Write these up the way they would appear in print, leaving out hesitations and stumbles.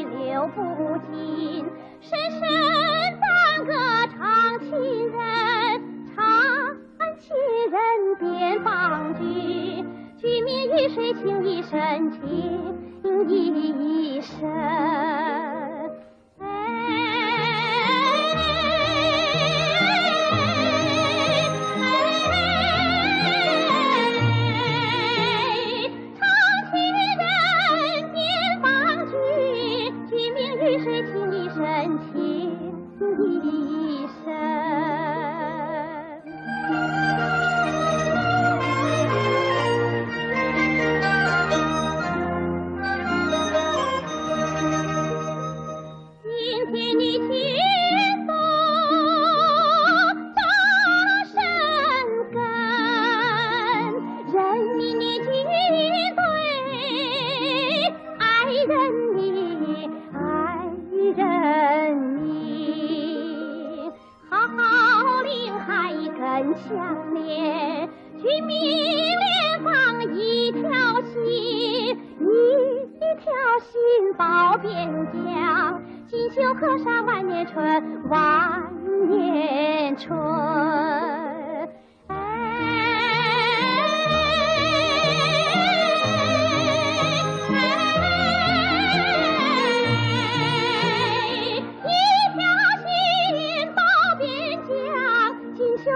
水流不尽，深深赞歌唱情人，唱情人边放句，居民与水情一深情一深。相连，居民连放一条心，一条心保边疆，锦绣河山万年春，万年春。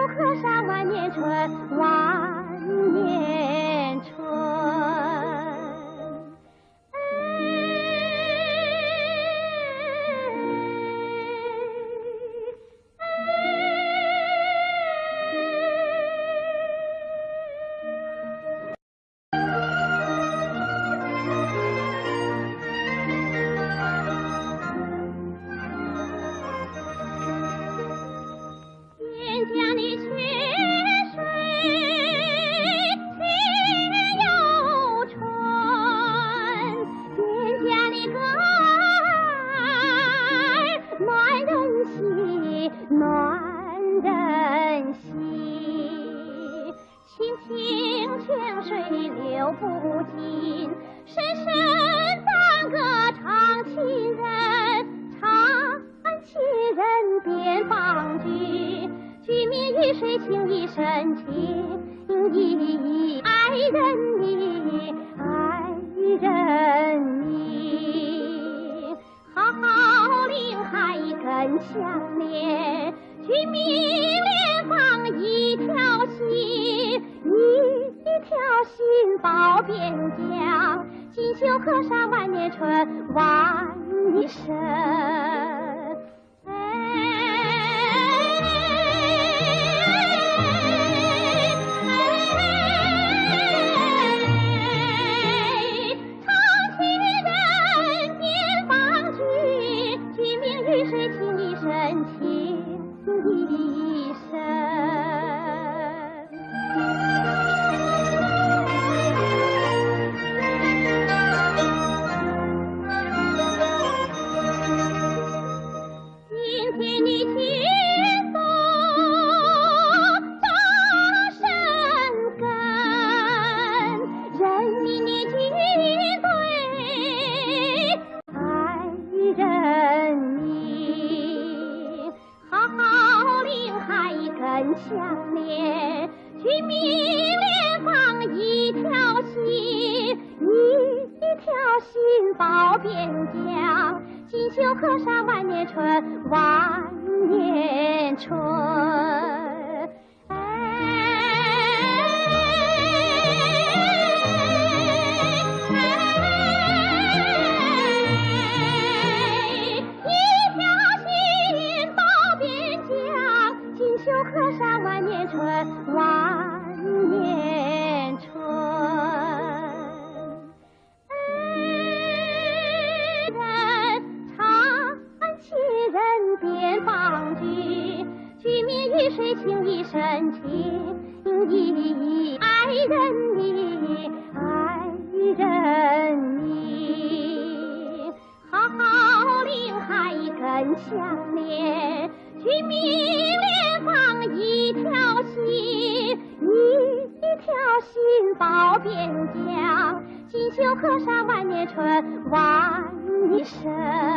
河山万年春，万年春。江里缺水，天有春。边疆的歌儿暖人心，暖人心。清清泉水流不尽，深深赞歌唱情人，唱情人边放句。居民与水情一深情一爱人你，爱人你。好好领海更相连，居民连放一条心，一条心保边疆，锦绣河山万年春，万年深。一生。今天你去走扎生根，人民的军队爱人你，好好领海更相连，居民连放一条心，一条心保边疆，锦绣河山万年春，万年春。河山万年春，万年春。人唱情人边放句，居民与水情一深情一爱人你，爱人你。好好领海更相连，居民连放一条心，一条心保边疆，锦绣河山万年春，万年深。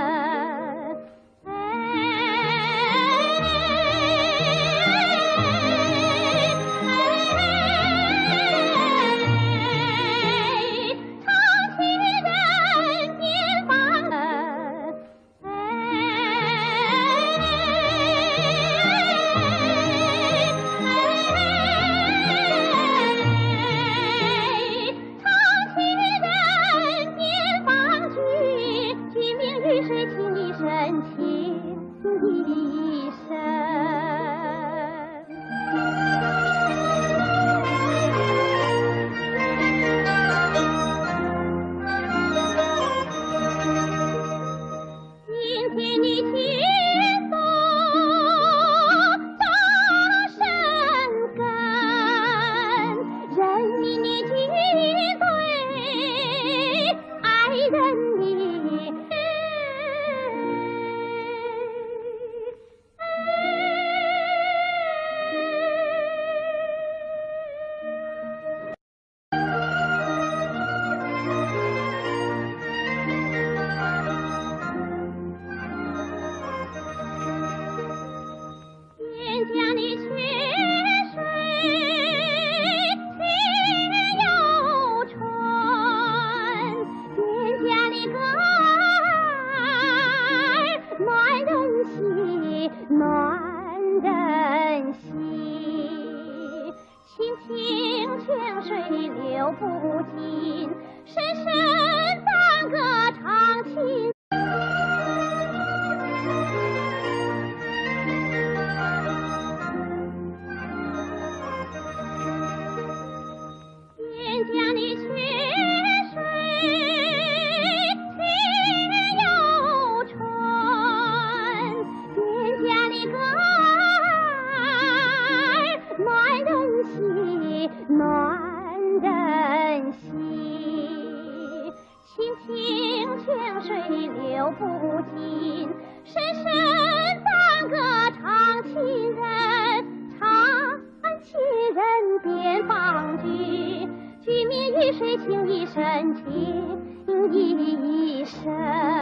一生。今天你听风大声跟，人民的军队爱人民。家的泉水天有春，蒹葭的歌儿暖人心，暖人心。清清泉水流不尽，深深赞歌唱情。家的泉水天有春，蒹葭的歌儿暖人心，暖人心。清清泉水流不尽，深深赞歌唱情人，唱情人边防军。居民与水情谊深情一生。